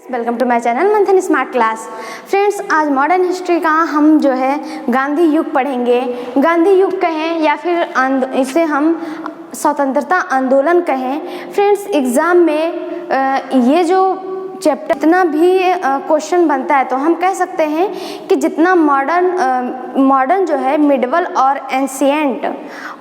Welcome to my channel मंथन smart class. Friends, आज modern history का हम जो है गांधी युग पढ़ेंगे। गांधी युग कहें या फिर इसे हम स्वतंत्रता आंदोलन कहें। फ्रेंड्स, एग्ज़ाम में ये जो चैप्टर जितना भी क्वेश्चन बनता है तो हम कह सकते हैं कि जितना मॉडर्न जो है मिडवल और एंशिएंट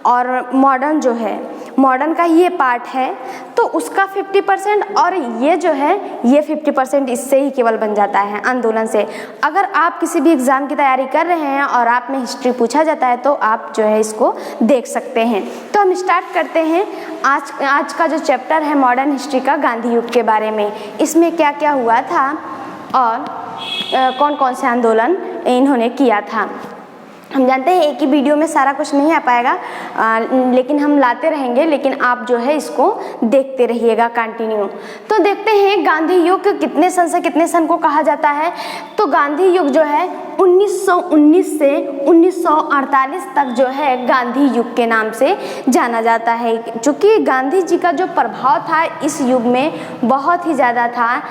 और मॉडर्न जो है मॉडर्न का ये पार्ट है तो उसका 50% और ये जो है ये 50% इससे ही केवल बन जाता है आंदोलन से। अगर आप किसी भी एग्ज़ाम की तैयारी कर रहे हैं और आप में हिस्ट्री पूछा जाता है तो आप जो है इसको देख सकते हैं। तो हम स्टार्ट करते हैं आज का जो चैप्टर है मॉडर्न हिस्ट्री का गांधी युग के बारे में। इसमें क्या क्या हुआ था और कौन कौन से आंदोलन इन्होंने किया था। हम जानते हैं एक ही वीडियो में सारा कुछ नहीं आ पाएगा, लेकिन हम लाते रहेंगे, लेकिन आप जो है इसको देखते रहिएगा कंटिन्यू। तो देखते हैं गांधी युग कितने सन से कितने सन को कहा जाता है। तो गांधी युग जो है 1919 से 1948 तक जो है गांधी युग के नाम से जाना जाता है, क्योंकि गांधी जी का जो प्रभाव था इस युग में बहुत ही ज़्यादा था।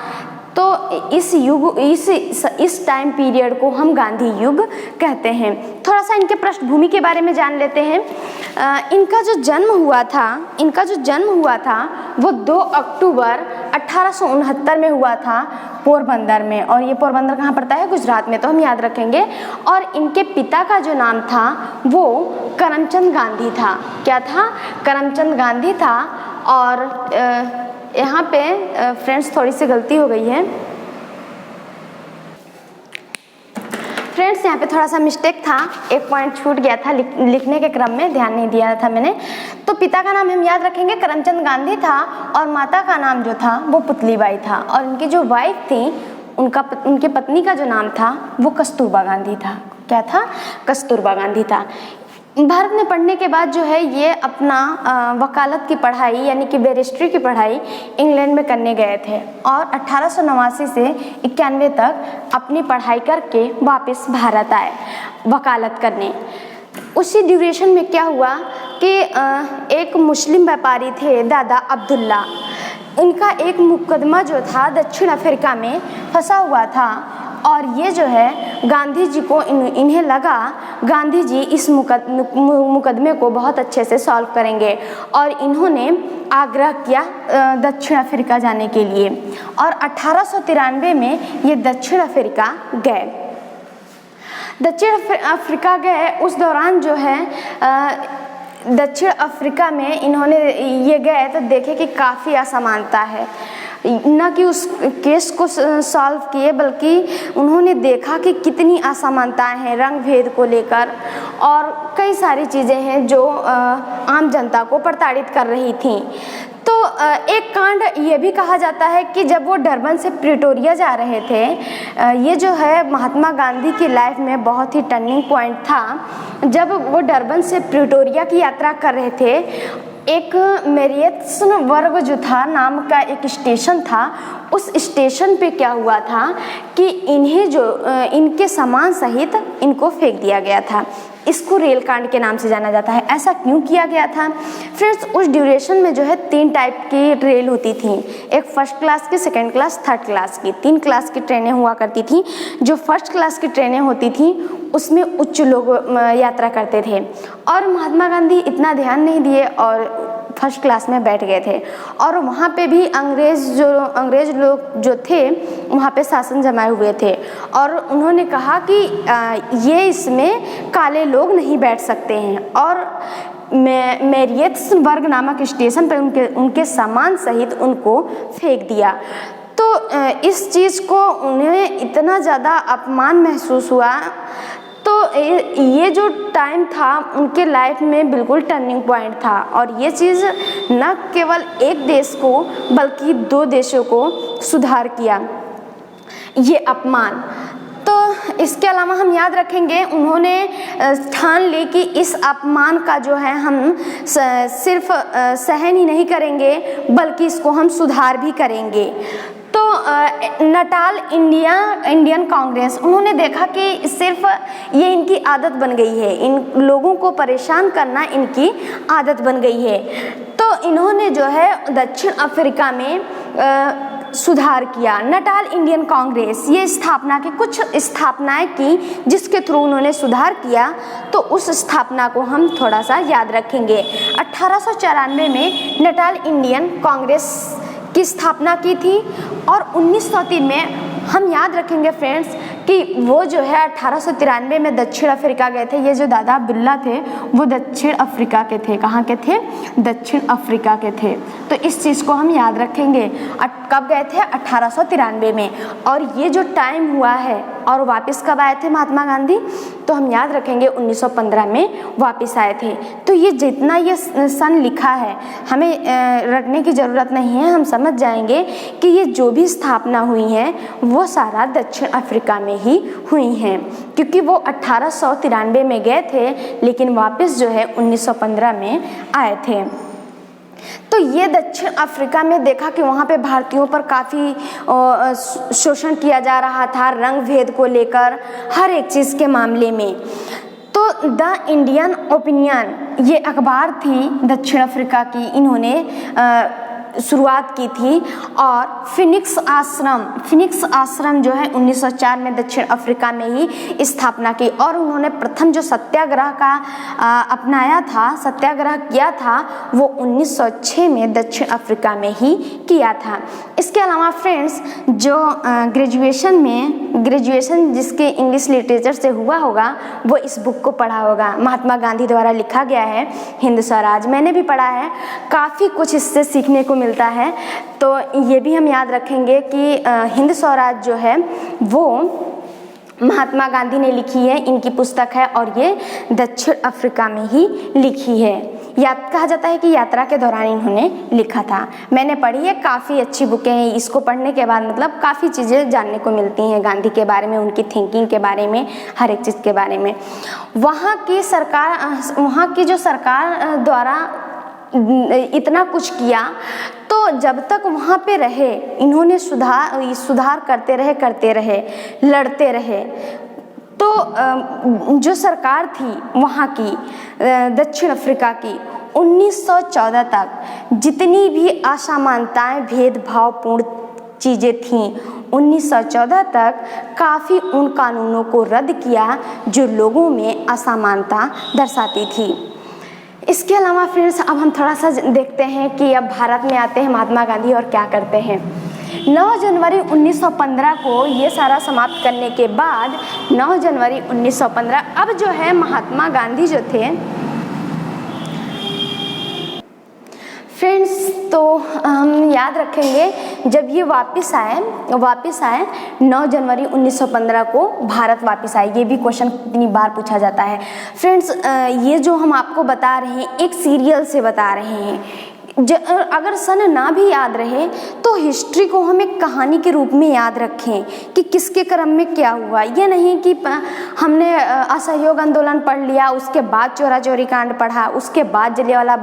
तो इस टाइम पीरियड को हम गांधी युग कहते हैं। थोड़ा सा इनके पृष्ठभूमि के बारे में जान लेते हैं। इनका जो जन्म हुआ था वो 2 अक्टूबर 1869 में हुआ था पोरबंदर में, और ये पोरबंदर कहाँ पड़ता है? गुजरात में, तो हम याद रखेंगे। और इनके पिता का जो नाम था वो करमचंद गांधी था। क्या था? करमचंद गांधी था। और यहाँ पे फ्रेंड्स थोड़ी सी गलती हो गई है। फ्रेंड्स, यहाँ पे थोड़ा सा मिस्टेक था, एक पॉइंट छूट गया था लिखने के क्रम में, ध्यान नहीं दिया था मैंने। तो पिता का नाम हम याद रखेंगे करमचंद गांधी था और माता का नाम जो था वो पुतलीबाई था। और इनकी जो वाइफ थी उनके पत्नी का जो नाम था वो कस्तूरबा गांधी था। क्या था? कस्तूरबा गांधी था। भारत में पढ़ने के बाद जो है ये अपना वकालत की पढ़ाई यानी कि बैरिस्ट्री की पढ़ाई इंग्लैंड में करने गए थे और 1889 से 91 तक अपनी पढ़ाई करके वापस भारत आए वकालत करने। उसी ड्यूरेशन में क्या हुआ कि एक मुस्लिम व्यापारी थे दादा अब्दुल्ला, उनका एक मुकदमा जो था दक्षिण अफ्रीका में फंसा हुआ था। और ये जो है गांधी जी को इन्हें लगा गांधी जी इस मुकदमे को बहुत अच्छे से सॉल्व करेंगे, और इन्होंने आग्रह किया दक्षिण अफ्रीका जाने के लिए। और 1893 में ये दक्षिण अफ्रीका गए। दक्षिण अफ्रीका गए, उस दौरान जो है दक्षिण अफ्रीका में इन्होंने ये गए तो देखे कि काफ़ी असमानता है। न कि उस केस को सॉल्व किए बल्कि उन्होंने देखा कि कितनी असमानताएं हैं रंग भेद को लेकर, और कई सारी चीज़ें हैं जो आम जनता को प्रताड़ित कर रही थी। तो एक कांड ये भी कहा जाता है कि जब वो डरबन से प्रिटोरिया जा रहे थे, ये जो है महात्मा गांधी की लाइफ में बहुत ही टर्निंग पॉइंट था। जब वो डरबन से प्रिटोरिया की यात्रा कर रहे थे, एक मेरियत्सबर्ग जो था नाम का एक स्टेशन था, उस स्टेशन पे क्या हुआ था कि इन्हें जो इनके सामान सहित इनको फेंक दिया गया था। इसको रेल कांड के नाम से जाना जाता है। ऐसा क्यों किया गया था? फ्रेंड्स, उस ड्यूरेशन में जो है 3 टाइप की रेल होती थी, एक फर्स्ट क्लास की, सेकंड क्लास, थर्ड क्लास की, 3 क्लास की ट्रेनें हुआ करती थी। जो फर्स्ट क्लास की ट्रेनें होती थी उसमें उच्च लोग यात्रा करते थे, और महात्मा गांधी इतना ध्यान नहीं दिए और फर्स्ट क्लास में बैठ गए थे। और वहाँ पे भी अंग्रेज लोग जो थे वहाँ पे शासन जमाए हुए थे, और उन्होंने कहा कि ये इसमें काले लोग नहीं बैठ सकते हैं, और मेरियत्सबर्ग नामक स्टेशन पर उनके सामान सहित उनको फेंक दिया। तो इस चीज़ को उन्हें इतना ज़्यादा अपमान महसूस हुआ। तो ये जो टाइम था उनके लाइफ में बिल्कुल टर्निंग पॉइंट था, और ये चीज़ न केवल एक देश को बल्कि 2 देशों को सुधार किया, ये अपमान। तो इसके अलावा हम याद रखेंगे उन्होंने ठान ली कि इस अपमान का जो है हम सिर्फ सहन ही नहीं करेंगे बल्कि इसको हम सुधार भी करेंगे। तो नटाल इंडियन कांग्रेस, उन्होंने देखा कि सिर्फ ये इनकी आदत बन गई है, इन लोगों को परेशान करना इनकी आदत बन गई है। तो इन्होंने जो है दक्षिण अफ्रीका में सुधार किया। नटाल इंडियन कांग्रेस, ये स्थापना की कुछ स्थापनाएं की जिसके थ्रू उन्होंने सुधार किया, तो उस स्थापना को हम थोड़ा सा याद रखेंगे। 1894 में नटाल इंडियन कांग्रेस की स्थापना की थी और 1903 में हम याद रखेंगे फ्रेंड्स कि वो जो है 1893 में दक्षिण अफ्रीका गए थे। ये जो दादा अब्दुल्ला थे वो दक्षिण अफ्रीका के थे। कहाँ के थे? दक्षिण अफ्रीका के थे। तो इस चीज़ को हम याद रखेंगे। कब गए थे? 1893 में। और ये जो टाइम हुआ है और वापस कब आए थे महात्मा गांधी? तो हम याद रखेंगे 1915 में वापस आए थे। तो ये जितना ये सन लिखा है हमें रटने की ज़रूरत नहीं है, हम समझ जाएंगे कि ये जो भी स्थापना हुई है वो सारा दक्षिण अफ्रीका में ही हुई हैं, क्योंकि वो 1893 में गए थे लेकिन वापस जो है 1915 में आए थे। तो ये दक्षिण अफ्रीका में देखा कि वहाँ पे भारतीयों पर काफ़ी शोषण किया जा रहा था, रंग भेद को लेकर, हर एक चीज़ के मामले में। तो द इंडियन ओपिनियन ये अखबार थी दक्षिण अफ्रीका की, इन्होंने शुरुआत की थी। और फिनिक्स आश्रम जो है 1904 में दक्षिण अफ्रीका में ही स्थापना की। और उन्होंने प्रथम जो सत्याग्रह का अपनाया था, सत्याग्रह किया था, वो 1906 में दक्षिण अफ्रीका में ही किया था। इसके अलावा फ्रेंड्स जो ग्रेजुएशन जिसके इंग्लिश लिटरेचर से हुआ होगा वो इस बुक को पढ़ा होगा। महात्मा गांधी द्वारा लिखा गया है हिंद स्वराज, मैंने भी पढ़ा है, काफ़ी कुछ इससे सीखने को मिलता है। तो ये भी हम याद रखेंगे कि हिंद स्वराज जो है वो महात्मा गांधी ने लिखी है, इनकी पुस्तक है और ये दक्षिण अफ्रीका में ही लिखी है। कहा जाता है कि यात्रा के दौरान इन्होंने लिखा था। मैंने पढ़ी है, काफ़ी अच्छी बुकें हैं। इसको पढ़ने के बाद मतलब काफ़ी चीज़ें जानने को मिलती हैं गांधी के बारे में, उनकी थिंकिंग के बारे में, हर एक चीज़ के बारे में। वहाँ की जो सरकार द्वारा इतना कुछ किया, तो जब तक वहाँ पे रहे इन्होंने सुधार करते रहे, लड़ते रहे। तो जो सरकार थी वहाँ की दक्षिण अफ्रीका की 1914 तक जितनी भी असमानताएं, भेदभावपूर्ण चीज़ें थीं, 1914 तक काफ़ी उन कानूनों को रद्द किया जो लोगों में असमानता दर्शाती थी। इसके अलावा फ्रेंड्स अब हम थोड़ा सा देखते हैं कि अब भारत में आते हैं महात्मा गांधी और क्या करते हैं। 9 जनवरी 1915 को ये सारा समाप्त करने के बाद 9 जनवरी 1915 अब जो है महात्मा गांधी जो थे फ्रेंड्स, तो हम याद रखेंगे जब ये वापस आए 9 जनवरी 1915 को भारत वापस आए। ये भी क्वेश्चन कितनी बार पूछा जाता है फ्रेंड्स। ये जो हम आपको बता रहे हैं एक सीरियल से बता रहे हैं। अगर सन ना भी याद रहे तो हिस्ट्री को हम एक कहानी के रूप में याद रखें कि किसके क्रम में क्या हुआ। ये नहीं कि हमने असहयोग आंदोलन पढ़ लिया, उसके बाद चोरा चोरी कांड पढ़ा, उसके बाद जलियांवाला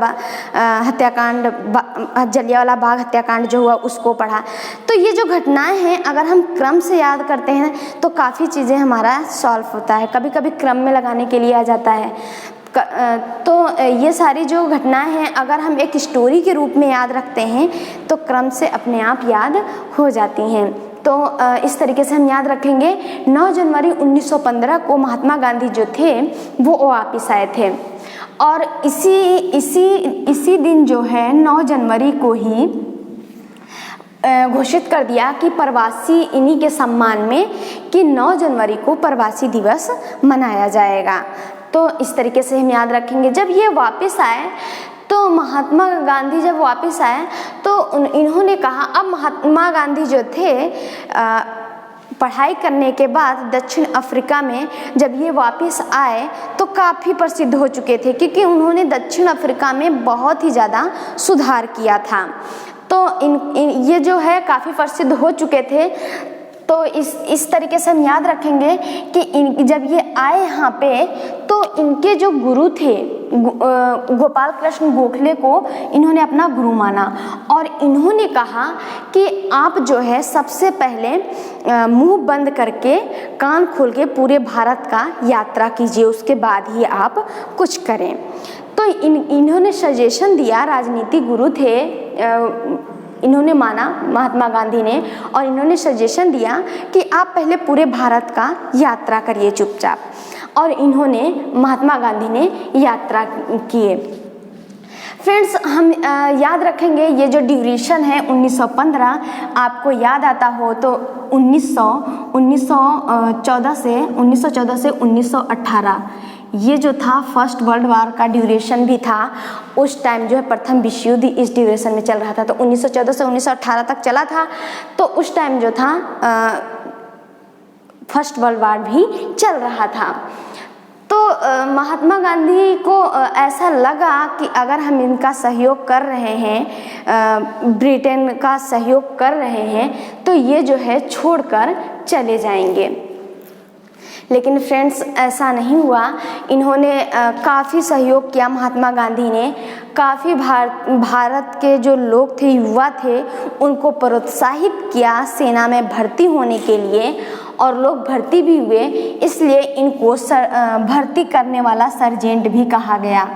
बाग हत्याकांड जो हुआ उसको पढ़ा। तो ये जो घटनाएं हैं अगर हम क्रम से याद करते हैं तो काफ़ी चीज़ें हमारा सॉल्व होता है। कभी कभी क्रम में लगाने के लिए आ जाता है। तो ये सारी जो घटनाएं हैं अगर हम एक स्टोरी के रूप में याद रखते हैं तो क्रम से अपने आप याद हो जाती हैं। तो इस तरीके से हम याद रखेंगे 9 जनवरी 1915 को महात्मा गांधी जो थे वो वापस आए थे। और इसी दिन जो है 9 जनवरी को ही घोषित कर दिया कि प्रवासी इन्हीं के सम्मान में कि 9 जनवरी को प्रवासी दिवस मनाया जाएगा। तो इस तरीके से हम याद रखेंगे। जब ये वापस आए तो महात्मा गांधी जब वापस आए तो इन्होंने कहा, अब महात्मा गांधी जो थे पढ़ाई करने के बाद दक्षिण अफ्रीका में जब ये वापस आए तो काफ़ी प्रसिद्ध हो चुके थे क्योंकि उन्होंने दक्षिण अफ्रीका में बहुत ही ज़्यादा सुधार किया था। तो ये जो है काफ़ी प्रसिद्ध हो चुके थे। तो इस तरीके से हम याद रखेंगे कि जब ये आए यहाँ पे तो इनके जो गुरु थे गोपाल कृष्ण गोखले को इन्होंने अपना गुरु माना और इन्होंने कहा कि आप जो है सबसे पहले मुंह बंद करके कान खोल के पूरे भारत का यात्रा कीजिए, उसके बाद ही आप कुछ करें। तो इन्होंने सजेशन दिया, राजनीतिक गुरु थे इन्होंने माना महात्मा गांधी ने, और इन्होंने सजेशन दिया कि आप पहले पूरे भारत का यात्रा करिए चुपचाप, और इन्होंने महात्मा गांधी ने यात्रा किए। फ्रेंड्स, हम याद रखेंगे ये जो ड्यूरेशन है 1915, आपको याद आता हो तो 1914 से 1918 ये जो था फर्स्ट वर्ल्ड वार का ड्यूरेशन भी था। उस टाइम जो है प्रथम विश्व युद्ध इस ड्यूरेशन में चल रहा था, तो 1914 से 1918 तक चला था। तो उस टाइम जो था फर्स्ट वर्ल्ड वार भी चल रहा था। तो महात्मा गांधी को ऐसा लगा कि अगर हम इनका सहयोग कर रहे हैं, ब्रिटेन का सहयोग कर रहे हैं, तो ये जो है छोड़कर चले जाएंगे। लेकिन फ्रेंड्स, ऐसा नहीं हुआ। इन्होंने काफ़ी सहयोग किया। महात्मा गांधी ने काफ़ी भारत के जो लोग थे, युवा थे, उनको प्रोत्साहित किया सेना में भर्ती होने के लिए, और लोग भर्ती भी हुए। इसलिए इनको भर्ती करने वाला सर्जेंट भी कहा गया।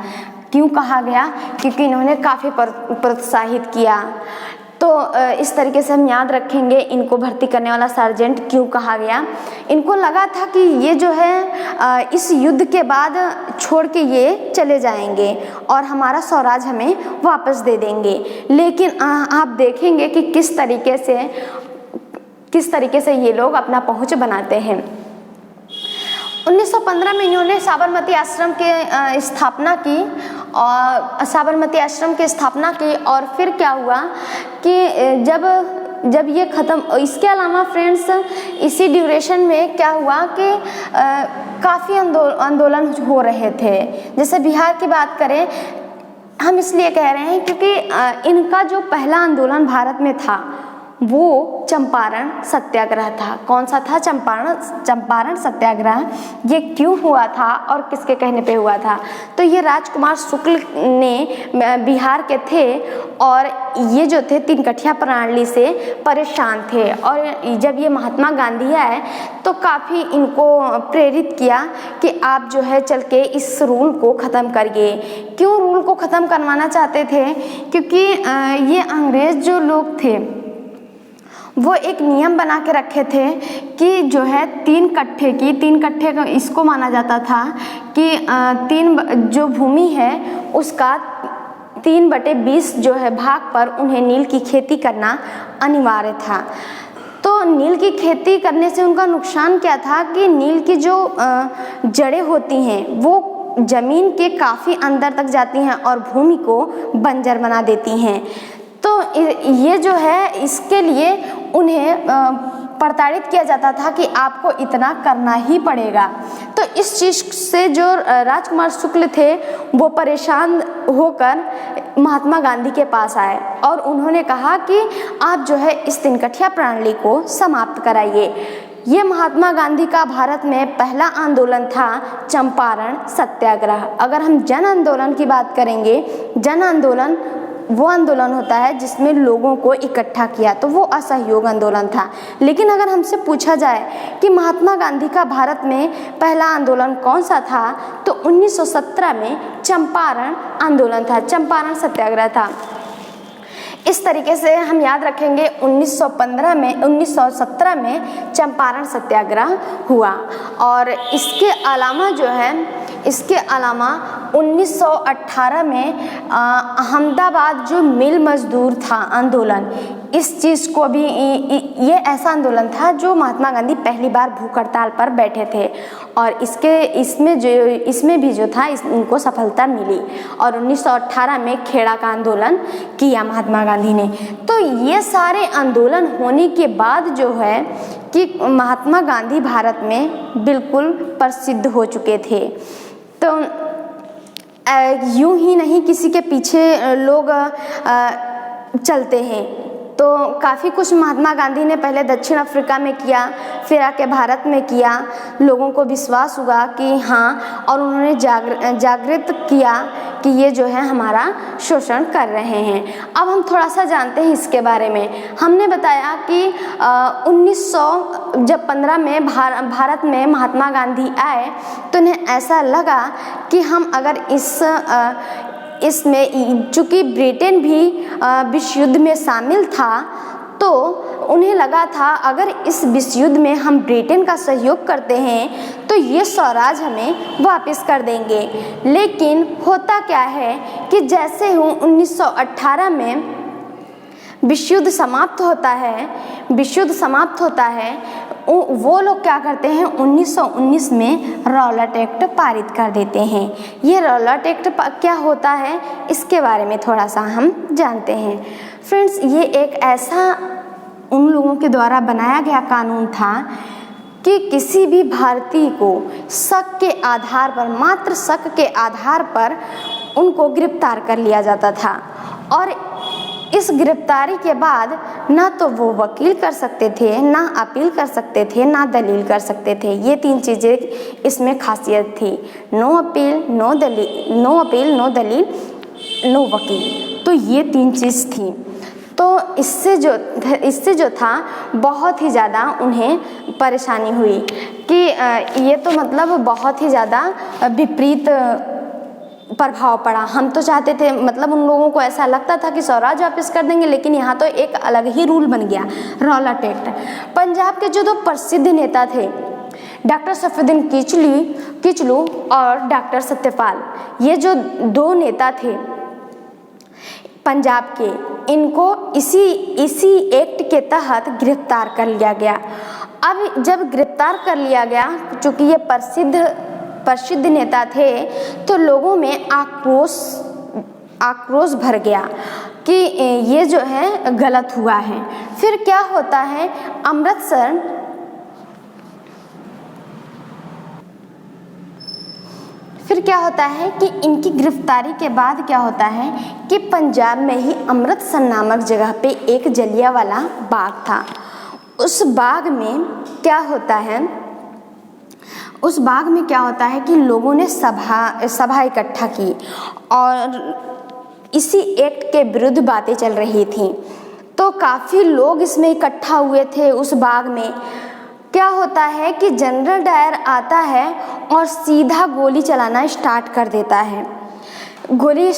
क्यों कहा गया? क्योंकि इन्होंने काफ़ी प्रोत्साहित किया। तो इस तरीके से हम याद रखेंगे इनको भर्ती करने वाला सर्जेंट क्यों कहा गया। इनको लगा था कि ये जो है इस युद्ध के बाद छोड़ के ये चले जाएंगे और हमारा स्वराज हमें वापस दे देंगे। लेकिन आप देखेंगे कि किस तरीके से ये लोग अपना पहुंच बनाते हैं। 1915 में इन्होंने साबरमती आश्रम के स्थापना की, और साबरमती आश्रम की स्थापना की। और फिर क्या हुआ कि जब ये ख़त्म, इसके अलावा फ्रेंड्स इसी ड्यूरेशन में क्या हुआ कि काफ़ी आंदोलन हो रहे थे। जैसे बिहार की बात करें, हम इसलिए कह रहे हैं क्योंकि इनका जो पहला आंदोलन भारत में था वो चंपारण सत्याग्रह था। कौन सा था? चंपारण सत्याग्रह। ये क्यों हुआ था और किसके कहने पे हुआ था? तो ये राजकुमार शुक्ल ने बिहार के थे, और ये जो थे तीन कठिया प्रणाली से परेशान थे। और जब ये महात्मा गांधी आए तो काफ़ी इनको प्रेरित किया कि आप जो है चल के इस रूल को ख़त्म करिए। क्यों रूल को ख़त्म करवाना चाहते थे? क्योंकि ये अंग्रेज़ जो लोग थे वो एक नियम बना के रखे थे कि जो है तीन कट्ठे का इसको माना जाता था कि जो भूमि है उसका 3/20 जो है भाग पर उन्हें नील की खेती करना अनिवार्य था। तो नील की खेती करने से उनका नुकसान क्या था कि नील की जो जड़ें होती हैं वो ज़मीन के काफ़ी अंदर तक जाती हैं और भूमि को बंजर बना देती हैं। तो ये जो है इसके लिए उन्हें प्रताड़ित किया जाता था कि आपको इतना करना ही पड़ेगा। तो इस चीज़ से जो राजकुमार शुक्ल थे वो परेशान होकर महात्मा गांधी के पास आए और उन्होंने कहा कि आप जो है इस तीन कठिया प्रणाली को समाप्त कराइए। ये महात्मा गांधी का भारत में पहला आंदोलन था चंपारण सत्याग्रह। अगर हम जन आंदोलन की बात करेंगे, जन आंदोलन वो आंदोलन होता है जिसमें लोगों को इकट्ठा किया, तो वो असहयोग आंदोलन था। लेकिन अगर हमसे पूछा जाए कि महात्मा गांधी का भारत में पहला आंदोलन कौन सा था, तो 1917 में चंपारण आंदोलन था, चंपारण सत्याग्रह था। इस तरीके से हम याद रखेंगे 1917 में चंपारण सत्याग्रह हुआ। और इसके अलावा 1918 में अहमदाबाद जो मिल मजदूर था आंदोलन, इस चीज़ को भी ये ऐसा आंदोलन था जो महात्मा गांधी पहली बार भूख हड़ताल पर बैठे थे और इसमें भी जो था इनको सफलता मिली। और 1918 में खेड़ा का आंदोलन किया महात्मा गांधी ने। तो ये सारे आंदोलन होने के बाद जो है कि महात्मा गांधी भारत में बिल्कुल प्रसिद्ध हो चुके थे। तो यूं ही नहीं किसी के पीछे लोग चलते हैं। तो काफ़ी कुछ महात्मा गांधी ने पहले दक्षिण अफ्रीका में किया, फिर आके भारत में किया। लोगों को विश्वास हुआ कि हाँ, और उन्होंने जागृत किया कि ये जो है हमारा शोषण कर रहे हैं। अब हम थोड़ा सा जानते हैं इसके बारे में। हमने बताया कि 1915 में भारत में महात्मा गांधी आए तो उन्हें ऐसा लगा कि हम अगर इसमें चूँकि ब्रिटेन भी विश्व युद्ध में शामिल था, तो उन्हें लगा था अगर इस विश्व युद्ध में हम ब्रिटेन का सहयोग करते हैं तो ये स्वराज हमें वापस कर देंगे। लेकिन होता क्या है कि जैसे ही 1918 में विश्व युद्ध समाप्त होता है, वो लोग क्या करते हैं, 1919 में रॉलेट एक्ट पारित कर देते हैं। ये रॉलेट एक्ट क्या होता है, इसके बारे में थोड़ा सा हम जानते हैं। फ्रेंड्स, ये एक ऐसा उन लोगों के द्वारा बनाया गया कानून था कि किसी भी भारतीय को शक के आधार पर, मात्र शक के आधार पर उनको गिरफ्तार कर लिया जाता था, और इस गिरफ्तारी के बाद ना तो वो वकील कर सकते थे, ना अपील कर सकते थे, ना दलील कर सकते थे। ये 3 चीज़ें इसमें खासियत थी, नो अपील, नो दलील, नो वकील। तो ये 3 चीज़ थी। तो इससे जो था बहुत ही ज़्यादा उन्हें परेशानी हुई कि ये तो मतलब बहुत ही ज़्यादा विपरीत प्रभाव पड़ा। हम तो चाहते थे, मतलब उन लोगों को ऐसा लगता था कि स्वराज वापस कर देंगे, लेकिन यहाँ तो एक अलग ही रूल बन गया, रॉलेट एक्ट। पंजाब के जो 2 प्रसिद्ध नेता थे, डॉक्टर सफरुद्दीन किचलू और डॉक्टर सत्यपाल, ये जो 2 नेता थे पंजाब के, इनको इसी एक्ट के तहत गिरफ्तार कर लिया गया। अब जब गिरफ्तार कर लिया गया, चूँकि ये प्रसिद्ध नेता थे, तो लोगों में आक्रोश भर गया कि ये जो है गलत हुआ है। फिर क्या होता है, फिर क्या होता है कि इनकी गिरफ्तारी के बाद क्या होता है कि पंजाब में ही अमृतसर नामक जगह पे एक जलियांवाला बाग था। उस बाग में क्या होता है कि लोगों ने सभा इकट्ठा की और इसी एक्ट के विरुद्ध बातें चल रही थी। तो काफ़ी लोग इसमें इकट्ठा हुए थे उस बाग में। क्या होता है कि जनरल डायर आता है और सीधा गोली चलाना स्टार्ट कर देता है। गोली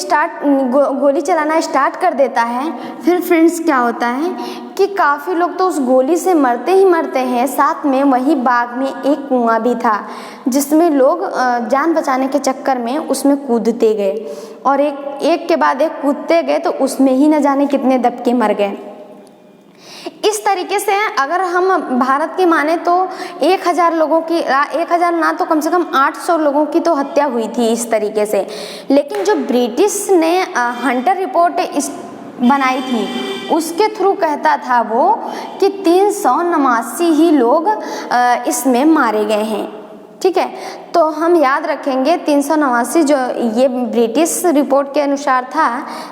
चलाना स्टार्ट कर देता है। फिर फ्रेंड्स क्या होता है कि काफ़ी लोग तो उस गोली से मरते ही मरते हैं। साथ में वही बाग में एक कुआं भी था, जिसमें लोग जान बचाने के चक्कर में उसमें कूदते गए, और एक के बाद एक कूदते गए, तो उसमें ही न जाने कितने दबके मर गए। इस तरीके से अगर हम भारत की माने तो 1000 लोगों की, 1000 ना तो कम से कम 800 लोगों की तो हत्या हुई थी इस तरीके से। लेकिन जो ब्रिटिश ने हंटर रिपोर्ट बनाई थी, उसके थ्रू कहता था वो कि 389 ही लोग इसमें मारे गए हैं। ठीक है, तो हम याद रखेंगे 389 जो ये ब्रिटिश रिपोर्ट के अनुसार था,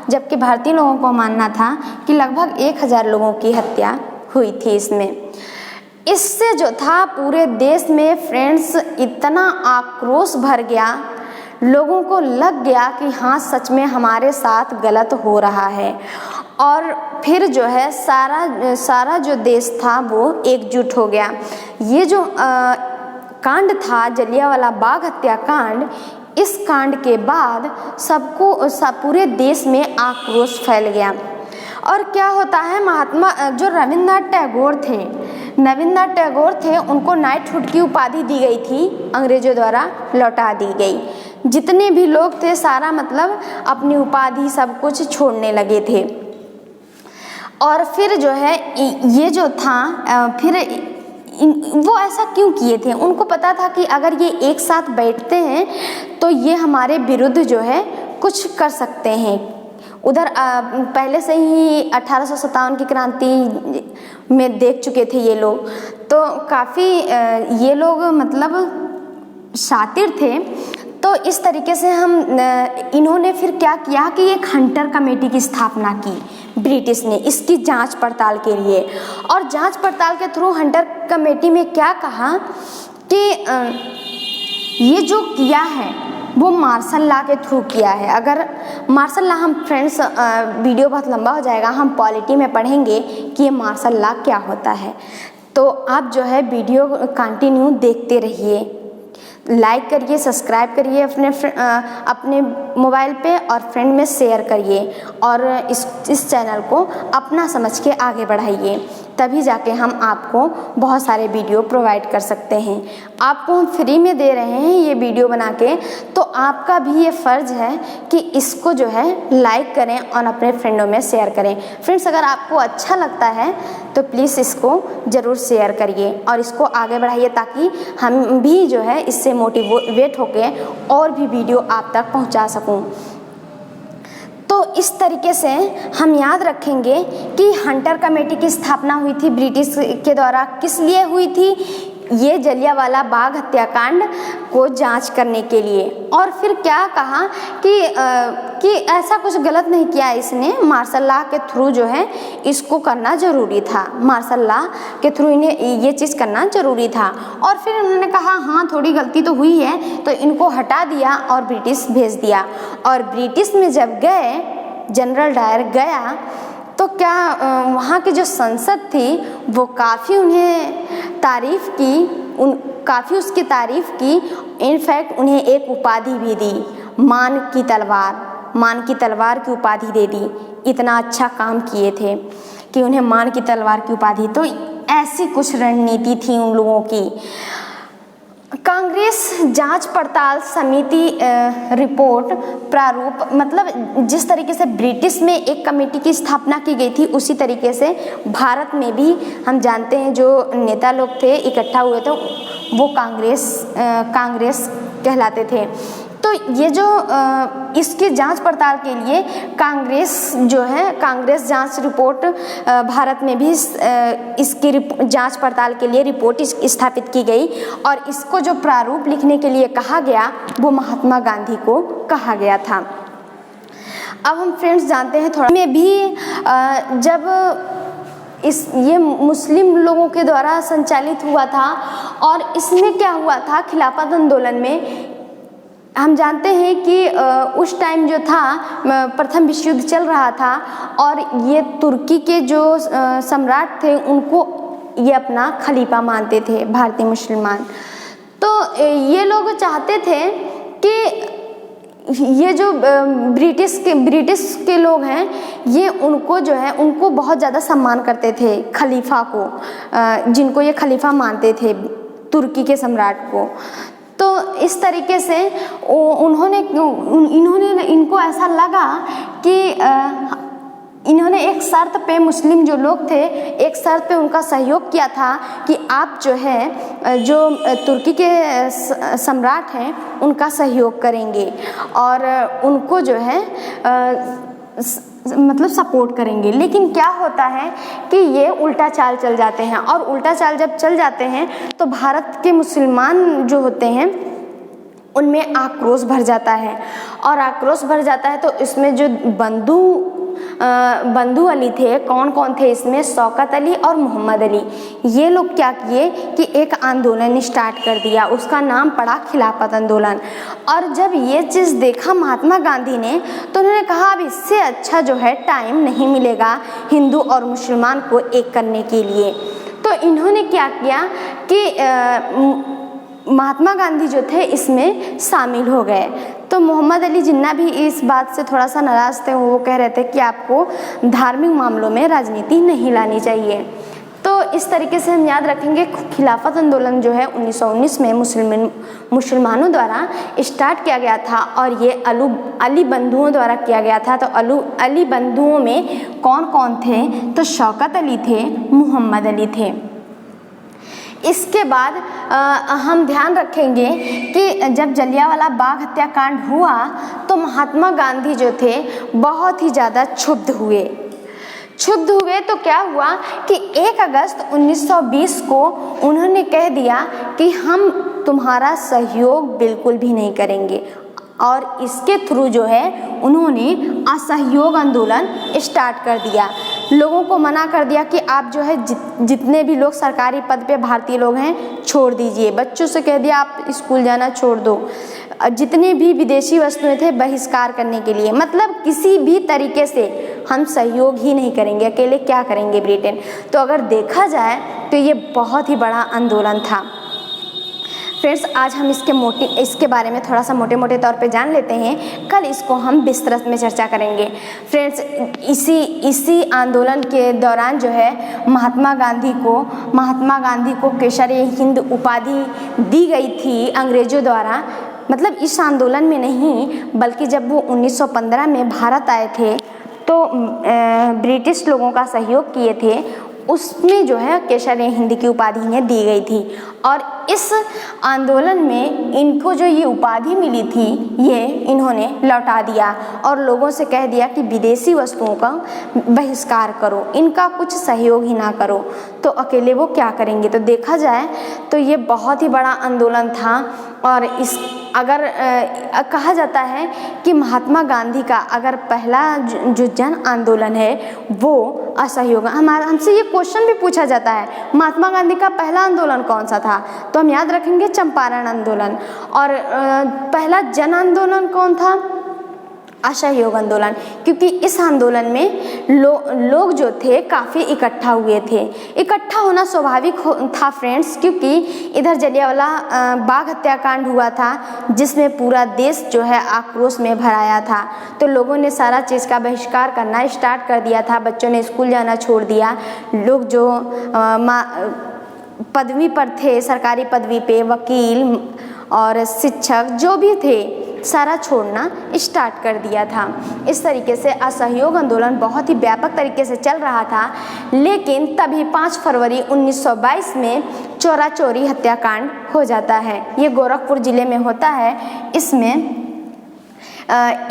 जबकि भारतीय लोगों को मानना था कि लगभग 1000 लोगों की हत्या हुई थी इसमें। इससे जो था पूरे देश में फ्रेंड्स इतना आक्रोश भर गया, लोगों को लग गया कि हाँ सच में हमारे साथ गलत हो रहा है। और फिर जो है सारा जो देश था वो एकजुट हो गया। ये जो कांड था जलियांवाला बाग हत्याकांड, इस कांड के बाद पूरे देश में आक्रोश फैल गया। और क्या होता है, जो रविन्द्रनाथ टैगोर थे, उनको नाइटहुड की उपाधि दी गई थी, अंग्रेजों द्वारा लौटा दी गई। जितने भी लोग थे सारा मतलब अपनी उपाधि सब कुछ छोड़ने लगे थे। और फिर जो है ये जो था, फिर वो ऐसा क्यों किए थे, उनको पता था कि अगर ये एक साथ बैठते हैं तो ये हमारे विरुद्ध जो है कुछ कर सकते हैं। उधर पहले से ही 1857 की क्रांति में देख चुके थे ये लोग, तो काफ़ी ये लोग मतलब शातिर थे। तो इस तरीके से इन्होंने फिर क्या किया कि एक हंटर कमेटी की स्थापना की ब्रिटिश ने, इसकी जांच पड़ताल के लिए। और जांच पड़ताल के थ्रू हंटर कमेटी में क्या कहा कि ये जो किया है वो मार्शल लॉ के थ्रू किया है। अगर मार्शल लॉ, हम फ्रेंड्स वीडियो बहुत लंबा हो जाएगा, हम पॉलिटी में पढ़ेंगे कि ये मार्शल लॉ क्या होता है। तो आप जो है वीडियो कंटिन्यू देखते रहिए। लाइक करिए, सब्सक्राइब करिए अपने मोबाइल पे और फ्रेंड में शेयर करिए और इस चैनल को अपना समझ के आगे बढ़ाइए, तभी जाके हम आपको बहुत सारे वीडियो प्रोवाइड कर सकते हैं। आपको हम फ्री में दे रहे हैं ये वीडियो बना के, तो आपका भी ये फ़र्ज़ है कि इसको जो है लाइक करें और अपने फ्रेंडों में शेयर करें। फ्रेंड्स, अगर आपको अच्छा लगता है तो प्लीज़ इसको ज़रूर शेयर करिए और इसको आगे बढ़ाइए, ताकि हम भी जो है इससे मोटिवेट होके और भी वीडियो आप तक पहुंचा सकूं। तो इस तरीके से हम याद रखेंगे कि हंटर कमेटी की स्थापना हुई थी ब्रिटिश के द्वारा। किस लिए हुई थी? ये जलियांवाला बाग हत्याकांड को जांच करने के लिए। और फिर क्या कहा कि ऐसा कुछ गलत नहीं किया इसने, मार्शल लॉ के थ्रू जो है इसको करना ज़रूरी था, मार्शल लॉ के थ्रू इन्हें ये चीज़ करना ज़रूरी था। और फिर उन्होंने कहा हाँ थोड़ी गलती तो हुई है, तो इनको हटा दिया और ब्रिटिश भेज दिया। और ब्रिटिश में जब गए, जनरल डायर गया, तो क्या वहाँ की जो संसद थी वो काफ़ी उन्हें तारीफ़ की, काफ़ी उसकी तारीफ़ की। इनफैक्ट उन्हें एक उपाधि भी दी, मान की तलवार की उपाधि दे दी। इतना अच्छा काम किए थे कि उन्हें मान की तलवार की उपाधि। तो ऐसी कुछ रणनीति थी उन लोगों की। कांग्रेस जांच पड़ताल समिति रिपोर्ट प्रारूप, मतलब जिस तरीके से ब्रिटिश में एक कमेटी की स्थापना की गई थी, उसी तरीके से भारत में भी हम जानते हैं जो नेता लोग थे इकट्ठा हुए थे वो कांग्रेस कहलाते थे। तो ये जो इसकी जांच पड़ताल के लिए कांग्रेस जांच रिपोर्ट भारत में भी इसकी जांच पड़ताल के लिए रिपोर्ट स्थापित की गई और इसको जो प्रारूप लिखने के लिए कहा गया वो महात्मा गांधी को कहा गया था। अब हम फ्रेंड्स जानते हैं थोड़ा में भी जब ये मुस्लिम लोगों के द्वारा संचालित हुआ था और इसमें क्या हुआ था, खिलाफत आंदोलन में हम जानते हैं कि उस टाइम जो था प्रथम विश्व युद्ध चल रहा था और ये तुर्की के जो सम्राट थे उनको ये अपना खलीफा मानते थे, भारतीय मुसलमान। तो ये लोग चाहते थे कि ये जो ब्रिटिश के लोग हैं ये उनको बहुत ज़्यादा सम्मान करते थे, खलीफा को, जिनको ये खलीफा मानते थे, तुर्की के सम्राट को। तो इस तरीके से इनको ऐसा लगा कि इन्होंने एक शर्त पे, मुस्लिम जो लोग थे एक शर्त पे उनका सहयोग किया था कि आप जो है जो तुर्की के सम्राट हैं उनका सहयोग करेंगे और उनको जो है मतलब सपोर्ट करेंगे। लेकिन क्या होता है कि ये उल्टा चाल चल जाते हैं और उल्टा चाल जब चल जाते हैं तो भारत के मुसलमान जो होते हैं उनमें आक्रोश भर जाता है और आक्रोश भर जाता है तो इसमें जो बंधु अली थे, कौन थे इसमें, शौकत अली और मोहम्मद अली, ये लोग क्या किए कि एक आंदोलन स्टार्ट कर दिया, उसका नाम पड़ा खिलाफत आंदोलन। और जब ये चीज़ देखा महात्मा गांधी ने तो उन्होंने कहा अब इससे अच्छा जो है टाइम नहीं मिलेगा हिंदू और मुसलमान को एक करने के लिए। तो इन्होंने क्या किया कि महात्मा गांधी जो थे इसमें शामिल हो गए। तो मोहम्मद अली जिन्ना भी इस बात से थोड़ा सा नाराज़ थे, वो कह रहे थे कि आपको धार्मिक मामलों में राजनीति नहीं लानी चाहिए। तो इस तरीके से हम याद रखेंगे खिलाफत आंदोलन जो है 1919 में मुसलमानों द्वारा स्टार्ट किया गया था और ये अली बंधुओं द्वारा किया गया था। तो अली बंधुओं में कौन थे, तो शौकत अली थे, मोहम्मद अली थे। इसके बाद हम ध्यान रखेंगे कि जब जलियांवाला बाग हत्याकांड हुआ तो महात्मा गांधी जो थे बहुत ही ज़्यादा क्षुब्ध हुए। तो क्या हुआ कि 1 अगस्त 1920 को उन्होंने कह दिया कि हम तुम्हारा सहयोग बिल्कुल भी नहीं करेंगे और इसके थ्रू जो है उन्होंने असहयोग आंदोलन स्टार्ट कर दिया। लोगों को मना कर दिया कि आप जो है जितने भी लोग सरकारी पद पे भारतीय लोग हैं छोड़ दीजिए। बच्चों से कह दिया आप स्कूल जाना छोड़ दो। जितने भी विदेशी वस्तुएं थे बहिष्कार करने के लिए, मतलब किसी भी तरीके से हम सहयोग ही नहीं करेंगे, अकेले क्या करेंगे ब्रिटेन। तो अगर देखा जाए तो ये बहुत ही बड़ा आंदोलन था। फ्रेंड्स, आज हम इसके बारे में थोड़ा सा मोटे मोटे तौर पे जान लेते हैं, कल इसको हम विस्तृत में चर्चा करेंगे। फ्रेंड्स, इसी आंदोलन के दौरान जो है महात्मा गांधी को केसर-ए-हिंद उपाधि दी गई थी अंग्रेजों द्वारा। मतलब इस आंदोलन में नहीं, बल्कि जब वो 1915 में भारत आए थे तो ब्रिटिश लोगों का सहयोग किए थे, उसमें जो है केसर-ए-हिंद की उपाधि इन्हें दी गई थी। और इस आंदोलन में इनको जो ये उपाधि मिली थी ये इन्होंने लौटा दिया और लोगों से कह दिया कि विदेशी वस्तुओं का बहिष्कार करो, इनका कुछ सहयोग ही ना करो। तो अकेले वो क्या करेंगे। तो देखा जाए तो ये बहुत ही बड़ा आंदोलन था। और कहा जाता है कि महात्मा गांधी का अगर पहला जो जन आंदोलन है वो असहयोग, हमसे ये क्वेश्चन भी पूछा जाता है, महात्मा गांधी का पहला आंदोलन कौन सा था, तो हम याद रखेंगे चंपारण आंदोलन। और पहला जन आंदोलन कौन था, असहयोग आंदोलन, क्योंकि इस आंदोलन में लोग जो थे काफ़ी इकट्ठा हुए थे। इकट्ठा होना स्वाभाविक था फ्रेंड्स, क्योंकि इधर जलियांवाला बाग हत्याकांड हुआ था जिसमें पूरा देश जो है आक्रोश में भराया था। तो लोगों ने सारा चीज़ का बहिष्कार करना स्टार्ट कर दिया था, बच्चों ने स्कूल जाना छोड़ दिया, लोग जो पदवी पर थे, सरकारी पदवी पे, वकील और शिक्षक जो भी थे, सारा छोड़ना स्टार्ट कर दिया था। इस तरीके से असहयोग आंदोलन बहुत ही व्यापक तरीके से चल रहा था। लेकिन तभी 5 फरवरी 1922 में चौरा चौरी हत्याकांड हो जाता है। ये गोरखपुर जिले में होता है। इसमें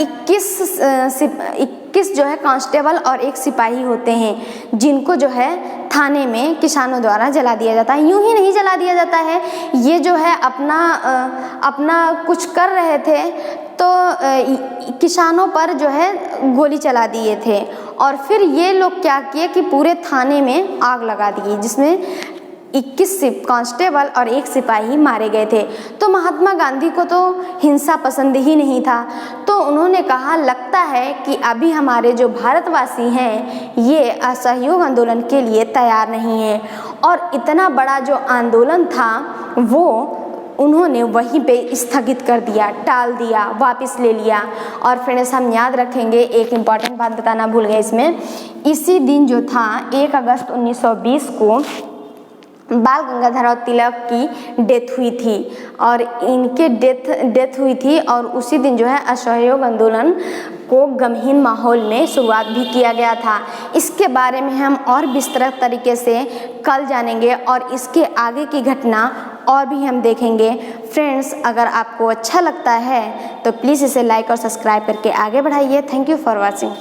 21 जो है कांस्टेबल और 1 सिपाही होते हैं, जिनको जो है थाने में किसानों द्वारा जला दिया जाता है। यूं ही नहीं जला दिया जाता है, ये जो है अपना कुछ कर रहे थे तो किसानों पर जो है गोली चला दिए थे। और फिर ये लोग क्या किए कि पूरे थाने में आग लगा दी, जिसमें 21 कांस्टेबल और 1 सिपाही मारे गए थे। तो महात्मा गांधी को तो हिंसा पसंद ही नहीं था, तो उन्होंने कहा लगता है कि अभी हमारे जो भारतवासी हैं ये असहयोग आंदोलन के लिए तैयार नहीं है। और इतना बड़ा जो आंदोलन था वो उन्होंने वहीं पे स्थगित कर दिया, टाल दिया, वापस ले लिया। और फ्रेंड्स, हम याद रखेंगे, एक इम्पॉर्टेंट बात बताना भूल गए इसमें, इसी दिन जो था 1 अगस्त 1920 को बाल गंगाधर तिलक की डेथ हुई थी और इनके डेथ हुई थी। और उसी दिन जो है असहयोग आंदोलन को गमहीन माहौल में शुरुआत भी किया गया था। इसके बारे में हम और विस्तृत तरीके से कल जानेंगे और इसके आगे की घटना और भी हम देखेंगे। फ्रेंड्स, अगर आपको अच्छा लगता है तो प्लीज़ इसे लाइक और सब्सक्राइब करके आगे बढ़ाइए। Thank you for watching.